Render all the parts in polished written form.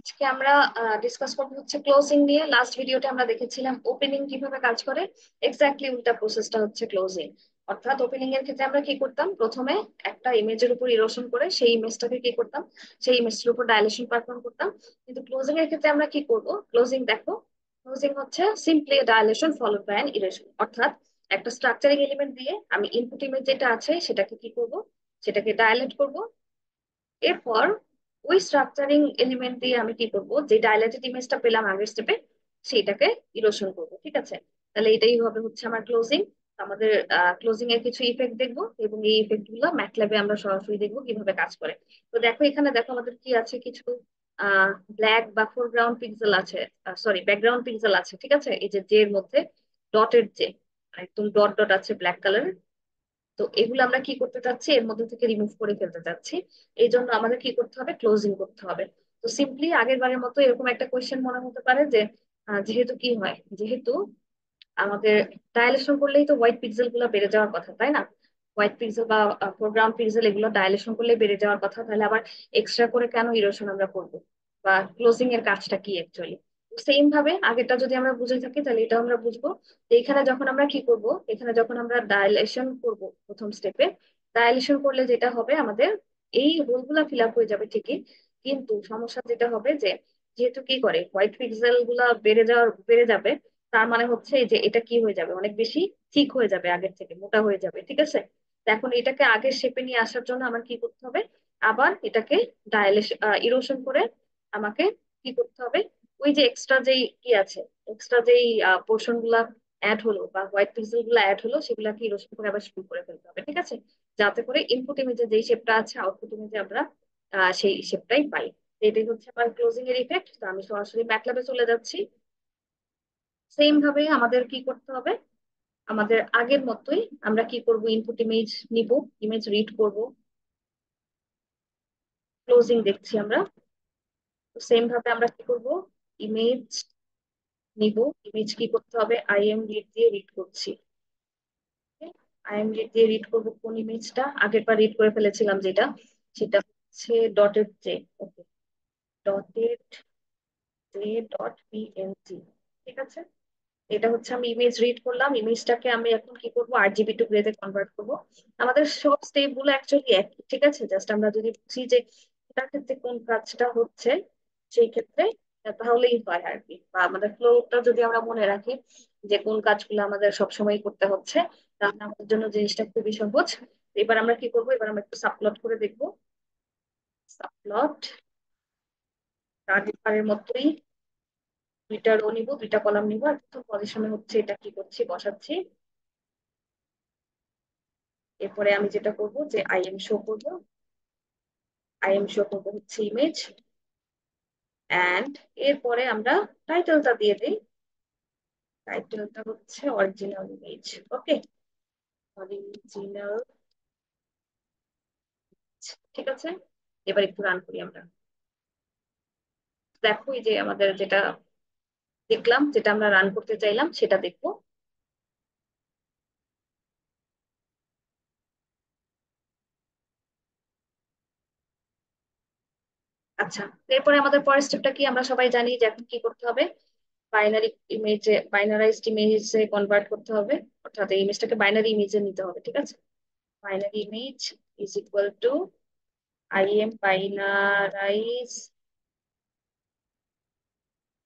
আজকে আমরা ডিসকাস করবো হচ্ছে ক্লোজিং নিয়ে। লাস্ট ভিডিওতে আমরা দেখেছিলাম ওপেনিং কিভাবে কাজ করে। এক্স্যাক্টলি উল্টা প্রসেসটা হচ্ছে ক্লোজিং। অর্থাৎ ওপেনিং এর ক্ষেত্রে আমরা কি করতাম, প্রথমে একটা ইমেজের উপর ইরোশন করে সেই ইমেজটাকে কি করতাম, সেই ইমেজের উপর ডাইলেশন পারফর্ম করতাম। কিন্তু ক্লোজিং এর ক্ষেত্রে আমরা কি করব, ক্লোজিং দেখো, ক্লোজিং হচ্ছে simply dilation followed by an erosion. অর্থাৎ একটা স্ট্রাকচারিং এলিমেন্ট দিয়ে আমি ইনপুট ইমেজ যেটা আছে সেটাকে কি করব, সেটাকে ডাইলেট করব। এরপর ওই স্ট্রাকচারিং এলিমেন্ট দিয়ে আমি কি করব, যে ডাইলেটেড ইমেজটা পেলাম আগের স্টেপে সেইটাকে ইরোশন করব। ঠিক আছে, তাহলে এটাই হবে হচ্ছে আমার ক্লোজিং। আমাদের ক্লোজিং এর কিছু ইফেক্ট দেখবো এবং এই ইফেক্ট গুলো ম্যাটল্যাবে আমরা সরাসরি দেখবো কিভাবে কাজ করে। তো দেখো এখানে দেখো আমাদের কি আছে, কিছু ব্ল্যাক বা ফোরগ্রাউন্ড পিক্সেল আছে, সরি ব্যাকগ্রাউন্ড পিক্সেল আছে। ঠিক আছে, এই যে এর মধ্যে ডটের যে একদম ডট ডট আছে ব্ল্যাক কালার। তো এগুলো আমরা কি করতে চাচ্ছি, এর মধ্যে থেকে রিমুভ করে ফেলতে চাচ্ছি। এই জন্য আমাদের কি করতে হবে, ক্লোজিং করতে হবে। তো সিম্পলি আগের বারের মতো এরকম একটা কোয়েশ্চেন মনে হতে পারে যে যেহেতু কি হয়, যেহেতু আমাদের ডায়ালেশন করলেই তো হোয়াইট পিক্সেল গুলো বেড়ে যাওয়ার কথা, তাই না? হোয়াইট পিক্সেল বা ফোরগ্রাউন্ড পিক্সেল এগুলো ডায়ালেশন করলে বেড়ে যাওয়ার কথা, তাহলে আবার এক্সট্রা করে কেন ইরোশন আমরা করবো? বা ক্লোজিং এর কাজটা কি অ্যাকচুয়ালি? সেম ভাবে আগেরটা যদি আমরা বুঝে থাকি তাহলে এটা আমরা বুঝবো যে এখানে যখন আমরা কি করব, এখানে যখন আমরা ডায়ালেশন করব প্রথম স্টেপে, ডায়ালেশন করলে যেটা হবে আমাদের এই হোলগুলা ফিল আপ হয়ে যাবে ঠিকই, কিন্তু সমস্যা যেটা হবে যে যেহেতু কি করে হোয়াইট পিক্সেল গুলা বেড়ে যাবে, তার মানে হচ্ছে এই যে এটা কি হয়ে যাবে, অনেক বেশি ঠিক হয়ে যাবে, আগের থেকে মোটা হয়ে যাবে। ঠিক আছে, তো এখন এটাকে আগের শেপে নিয়ে আসার জন্য আমার কি করতে হবে, আবার এটাকে ডাইলেশন ইরোশন করে আমাকে কি করতে হবে, ওই যে এক্সট্রা যেই কি আছে, এক্সট্রা যেই পোর্শন গুলা অ্যাড হলো বা হোয়াইট পিক্সেল গুলো অ্যাড হলো সেগুলাকে ইরোশন করে আবার শুরু করে ফেলতে হবে। ঠিক আছে, যাতে করে ইনপুট ইমেজে যেই শেপটা আছে আউটপুট ইমেজে আমরা সেই শেপটাই পাই। তো এটাই হচ্ছে আমার ক্লোজিং এর ইফেক্ট। তো আমি সরাসরি ম্যাটল্যাবে চলে যাচ্ছি। সেম ভাবে আমাদের কি করতে হবে, আমাদের আগের মতোই আমরা কি করব, ইনপুট ইমেজ নিব, ইমেজ রিড করব, ক্লোজিং দেখছি আমরা। সেম ভাবে আমরা কি করব, ইমেজ নিব, ইমেজ কি করতে হবে, আইএম রিড দিয়ে রিড করছি। আইএম রিড দিয়ে রিড করব কোন ইমেজটা, আগের বার রিড করে ফেলেছিলাম যেটা, সেটা হচ্ছে ডটেড জে। ওকে, ডটেড জে ডট পিএনজি। ঠিক আছে, এটা হচ্ছে আমি ইমেজ রিড করলাম, ইমেজটাকে আমি এখন কি করব, আরজিবি টু গ্রে তে কনভার্ট করব। আমাদের সব স্টেপ গুলো অ্যাকচুয়ালি একই। ঠিক আছে, জাস্ট আমরা যদি বুঝি যে এটার ক্ষেত্রে কোন কাজটা হচ্ছে, সেই ক্ষেত্রে তাহলেই হয় আর কি। বা আমাদের ফ্লোটা যদি আমরা মনে রাখি যে কোন কাজগুলো আমাদের সবসময় করতে হচ্ছে, তাহলে আমাদের জন্য জিনিসটা খুবই সহজ। এবার আমরা কি করব, এবার আমরা একটু সাবপ্লট করে দেখবো। সাবপ্লট, আগের মতোই দুইটা রো নিব, দুইটা কলাম নিব, আর প্রথম পজিশনে হচ্ছে এটা কি করছি, বসাচ্ছি। এরপরে আমি যেটা করব যে আইএম শো করব, আইএম শো করব হচ্ছে ইমেজ, এন্ড এরপরে আমরা টাইটেলটা দিয়ে দিই। টাইটেলটা হচ্ছে অরিজিনাল ইমেজ। ওকে, অরিজিনাল। ঠিক আছে, এবার একটু রান করি আমরা। দেখো এই যে আমাদের যেটা দেখলাম, যেটা আমরা রান করতে চাইলাম সেটা দেখবো। আচ্ছা, এরপরে আমাদের পরের স্টেপটা কি, আমরা সবাই জানি যে এখন কি করতে হবে, বাইনারি ইমেজে, বাইনারাইজড ইমেজে কনভার্ট করতে হবে। অর্থাৎ এই ইমেজটাকে বাইনারি ইমেজে নিতে হবে। ঠিক আছে, binary image is equal to IM binarize,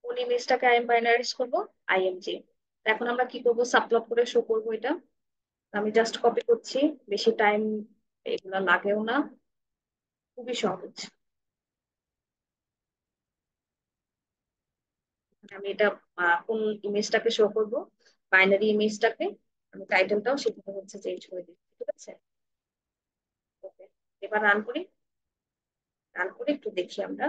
কোন ইমেজটাকে আইএম বাইনারাইজ করবো, আইএমজি। এখন আমরা কি করব, সাবপ্লট করে শো করবো এটা। আমি জাস্ট কপি করছি, বেশি টাইম এগুলা লাগেও না, খুবই সহজ। আমি এটা কোন ইমেজটাকে শো করব, বাইনারি ইমেজটাকে। আমি টাইটেলটাও সেখানে হচ্ছে চেঞ্জ করে দিচ্ছি। ঠিক আছে, ওকে, এবার রান করি। রান করে একটু দেখি আমরা।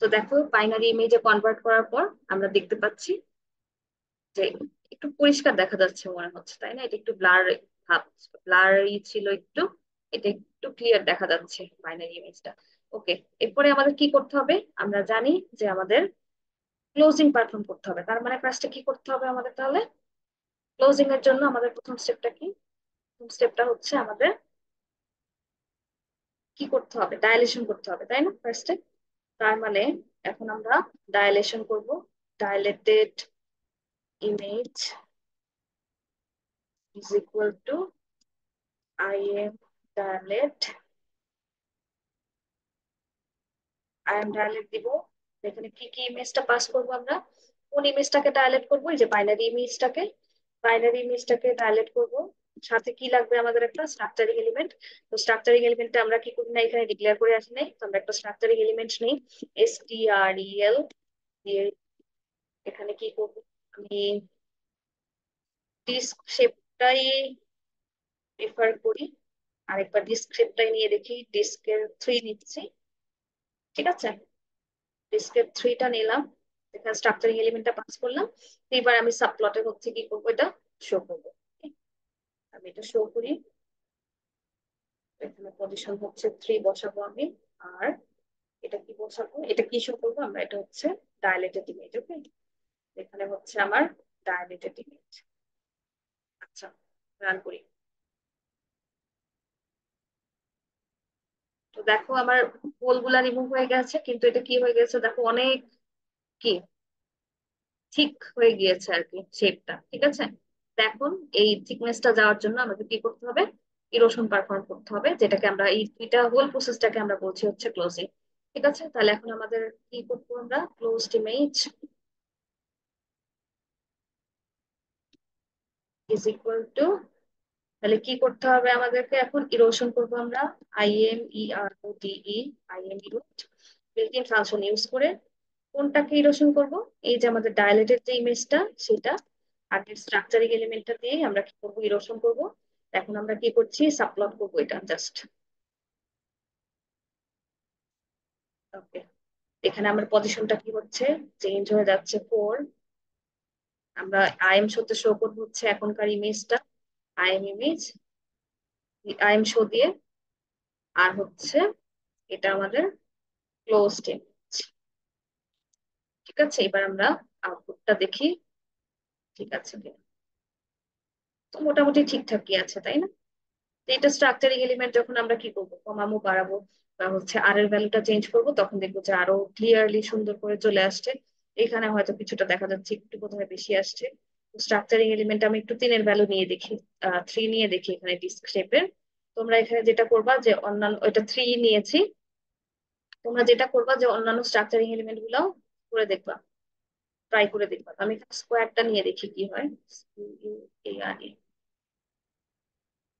তো দেখো বাইনারি ইমেজে কনভার্ট করার পর আমরা দেখতে পাচ্ছি যে একটু পরিষ্কার দেখা যাচ্ছে মনে হচ্ছে, তাই না? এটা একটু ভাব, ব্লারই ছিল একটু, এটা একটু ক্লিয়ার দেখা যাচ্ছে বাইনারি ইমেজটা। ওকে, এরপরে আমাদের কি করতে হবে, আমরা জানি যে আমাদের ক্লোজিং পারফর্ম করতে হবে। তার মানে কাজটা কি করতে হবে আমাদের, তাহলে ক্লোজিং এর জন্য আমাদের প্রথম স্টেপটা কি, প্রথম স্টেপটা হচ্ছে আমাদের কি করতে হবে, ডাইলেশন করতে হবে তাই না ফার্স্টে। তার মানে এখন আমরা ডাইলেশন করব। Dilated image is equal two I am dilate, দিব। এখানে কি কি ইমেজটা পাস করব আমরা, কোন ইমেজটাকে ডাইলেট করব, এই যে বাইনারি ইমেজটাকে, ডাইলেট করব। সাথে কি লাগবে আমাদের, একটা স্ট্রাকচারিং এলিমেন্ট। তো স্ট্রাকচারিং এলিমেন্টটা আমরা কি করি না, এখানে ডিক্লেয়ার করে আসি নাই, তো আমরা একটা স্ট্রাকচারিং এলিমেন্ট নেই, strel দিয়ে এখানে কি করব, আমি ডিস্ক শেপটাই প্রিফার করি। আরেকবার ডিস্ক শেপটাই নিয়ে দেখি, ডিস্কের 3 নিচ্ছি, ঠিক আছে। ডিস্কের 3টা নিলাম, এখানে স্ট্রাকচারিং এলিমেন্টটা পাস করলাম। এবার আমি সাবপ্লটে হচ্ছে কি করবো, এটা শো করবো। আমি এটা শো করি, এখানে পজিশন হচ্ছে 3 বসাবো আমি। আর এটা কি বসাবো, এটা কি শো করবো আমরা, এটা হচ্ছে ডাইলেটেড ইমেজ। ওকে, এখানে হচ্ছে আমার ডাইলেটেড ইমেজ। আচ্ছা, রান করি। তো দেখো আমার পোলগুলা রিমুভ হয়ে গেছে, কিন্তু এটা কি হয়ে গেছে দেখো, অনেক কি ঠিক হয়ে গিয়েছে আর কি শেপটা, ঠিক আছে। তো এখন এই থিকনেসটা যাওয়ার জন্য আমাদের কি করতে হবে, ইরোশন পারফর্ম করতে হবে, যেটাকে আমরা এই দুইটা হোল প্রসেসটাকে আমরা বলছি হচ্ছে ক্লোজিং। ঠিক আছে, তাহলে এখন আমাদের কি করবো, আমরা closed image is equal two, তাহলে কি করতে হবে আমাদেরকে, এখন ইরোশন করব আমরা, IMEROTE, IM erode built in function use করে। কোনটাকে ইরোশন করব, এই যে আমাদের ডায়ালেটেড যে ইমেজটা সেটা, আগের স্ট্রাকচারিং এলিমেন্টটা দিয়ে আমরা কি করবো, ইরোশন করব। এখন আমরা কি করছি, সাবপ্লট করবো এটা জাস্ট। ওকে, এখানে আমার পজিশনটা কি হচ্ছে, চেঞ্জ হয়ে যাচ্ছে 4। আমরা আইএম শোতে শো করবো হচ্ছে এখনকার ইমেজটা, আইএম ইমেজ, আইএম শো দিয়ে। আর হচ্ছে এটা আমাদের ক্লোজড ইমেজ। ঠিক আছে, এবার আমরা আউটপুটটা দেখি ঠিক আছে কিনা। তো মোটামুটি ঠিকঠাকই আছে তাই না। তো এটা স্ট্রাকচারিং এলিমেন্ট, যখন আমরা কি করবো, কমাবো বাড়াবো বা হচ্ছে আর এর ভ্যালুটা চেঞ্জ করবো, তখন দেখবো যে আরো ক্লিয়ারলি সুন্দর করে চলে আসছে। এখানে হয়তো কিছুটা দেখা যাচ্ছে একটু বোধহয় বেশি আসছে। স্ট্রাকচারিং এলিমেন্ট আমি একটু 3 এর ভ্যালু নিয়ে দেখি, 3 নিয়ে দেখি এখানে ডিস্ক শেপের। তোমরা এখানে যেটা করবা যে অন্যান্য, ওইটা 3 নিয়েছি, তোমরা যেটা করবা যে অন্যান্য স্ট্রাকচারিং এলিমেন্ট গুলো করে দেখবা, ট্রাই করে দেখবা। আমি স্কোয়ারটা নিয়ে দেখি কি হয়, SQUARE,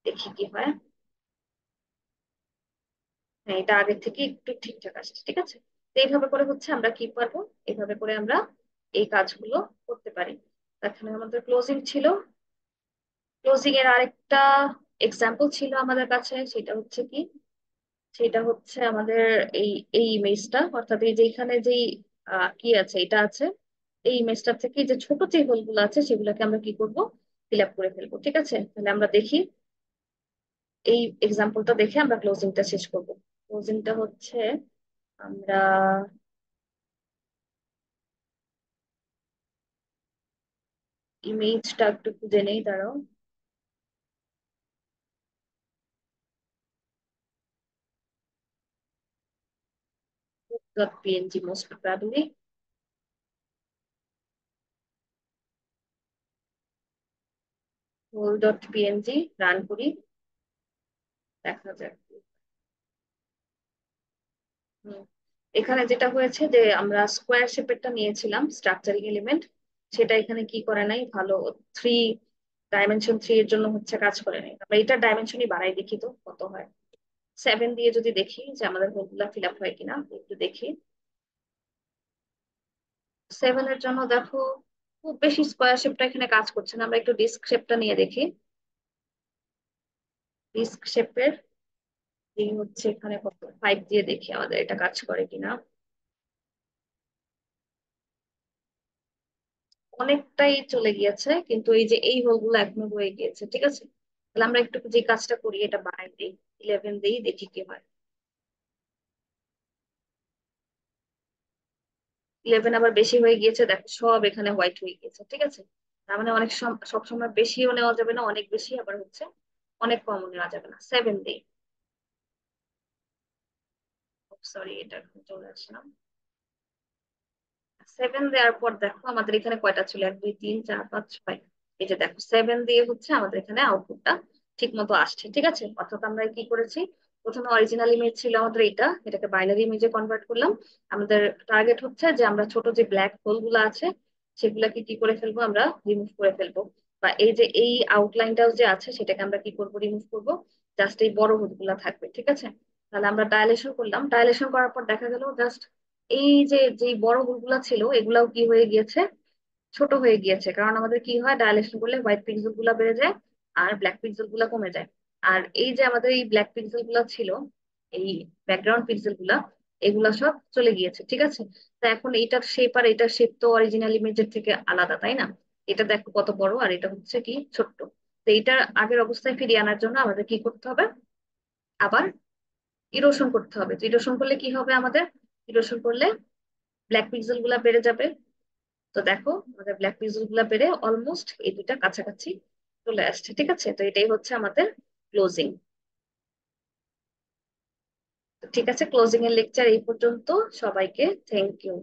দেখি কি হয়। হ্যাঁ, এটা আগের থেকে একটু ঠিকঠাক আসছে, ঠিক আছে। তো এইভাবে করে হচ্ছে আমরা কি পারবো, এইভাবে করে আমরা এই কাজগুলো করতে পারি। এখানে আমাদের ক্লোজিং ছিল, ক্লোজিং এর আরেকটা এক্সাম্পল ছিল আমাদের কাছে, সেটা হচ্ছে কি, সেটা হচ্ছে আমাদের এই এই ইমেজটা, অর্থাৎ এই যে এখানে যেই কি আছে, এটা আছে, এই ইমেজটা থেকে যে ছোট যে হোলগুলো আছে সেগুলোকে আমরা কি করব, ফিল আপ করে ফেলবো। ঠিক আছে, তাহলে আমরা দেখি, এই এক্সাম্পলটা দেখে আমরা ক্লোজিংটা শেষ করব। ক্লোজিংটা হচ্ছে আমরা ইমেজটা একটু খুঁজে নেই, দাঁড়াও। .png most probably, whole.png, run করি, দেখা যাক। হুম, এখানে যেটা হয়েছে যে আমরা স্কোয়ার শেপেরটা নিয়েছিলাম স্ট্রাকচারিং এলিমেন্ট, সেটা এখানে কি করে নাই ভালো, 3 ডাইমেনশন এর জন্য হচ্ছে কাজ করে নাই। আমরা এটা ডাইমেনশনই বাড়াই দেখি তো কত হয়, 7 দিয়ে যদি দেখি যে আমাদের হোলগুলা ফিল আপ হয় কিনা, একটু দেখি। 7 এর জন্য দেখো খুব বেশি স্কোয়ার শেপটা এখানে কাজ করছে না, আমরা একটু ডিস্ক শেপটা নিয়ে দেখি। ডিস্ক শেপের এই হচ্ছে এখানে কত, 5 দিয়ে দেখি আমাদের এটা কাজ করে কিনা। অনেকটাই চলে গিয়েছে, কিন্তু এই যে এই হোল গুলো এখনো রয়ে গিয়েছে, ঠিক আছে। তাহলে আমরা একটু যে কাজটা করি, এটা বাড়াই দিই, 11 দিই, দেখি কি হয়। 11 আবার বেশি হয়ে গিয়েছে, দেখো সব এখানে হোয়াইট হয়ে গিয়েছে, ঠিক আছে। তার মানে অনেক সব সময় বেশিও নেওয়া যাবে না, অনেক বেশি আবার হচ্ছে অনেক কমও নেওয়া যাবে না, 7 দিই। সরি, এটা চলে আসলাম। 7 দেওয়ার পর দেখো আমাদের এখানে কয়টা ছিল, 1 2 3 4 5 6। এই যে দেখো 7 দিয়ে হচ্ছে আমাদের এখানে আউটপুটটা ঠিক মতো আসছে, ঠিক আছে। অর্থাৎ আমরা কি করেছি, প্রথমে অরিজিনাল ইমেজ ছিল আমাদের এটা, এটাকে বাইনারি ইমেজে কনভার্ট করলাম। আমাদের টার্গেট হচ্ছে যে আমরা ছোট যে ব্ল্যাক হোল গুলো আছে সেগুলাকে কি করে ফেলবো, আমরা রিমুভ করে ফেলবো। বা এই যে এই আউটলাইনটাও যে আছে সেটাকে আমরা কি করবো, রিমুভ করবো। জাস্ট এই বড় হোল গুলা থাকবে, ঠিক আছে। তাহলে আমরা ডায়ালেশন করলাম, ডায়ালেশন করার পর দেখা গেল জাস্ট এই যে যে বড় হোলগুলা ছিল এগুলাও কি হয়ে গিয়েছে, ছোট হয়ে গিয়েছে। কারণ আমাদের কি হয়, ডায়ালেশন করলে হোয়াইট পিক্সেল গুলা বেড়ে যায় আর ব্ল্যাক পিক্সেল গুলা কমে যায়। আর এই যে আমাদের এই ব্ল্যাক পিক্সেল গুলা ছিল, এই ব্যাকগ্রাউন্ড পিক্সেল গুলা, এগুলা সব চলে গিয়েছে, ঠিক আছে। তা এখন এইটার শেপ আর এটার শেপ তো অরিজিনাল ইমেজের থেকে আলাদা, তাই না? এটা দেখো কত বড় আর এটা হচ্ছে কি ছোট্ট। তো এইটার আগের অবস্থায় ফিরিয়ে আনার জন্য আমাদের কি করতে হবে, আবার ইরোশন করতে হবে। তো ইরোশন করলে কি হবে আমাদের, ইরোশন করলে ব্ল্যাক পিক্সেল গুলা বেড়ে যাবে। তো দেখো আমাদের ব্ল্যাক পিক্সেল গুলা বেড়ে অলমোস্ট এই দুটা কাছাকাছি চলে আসছে, ঠিক আছে। তো এটাই হচ্ছে আমাদের ক্লোজিং। ঠিক আছে, ক্লোজিং এর লেকচার এই পর্যন্ত। সবাইকে থ্যাংক ইউ।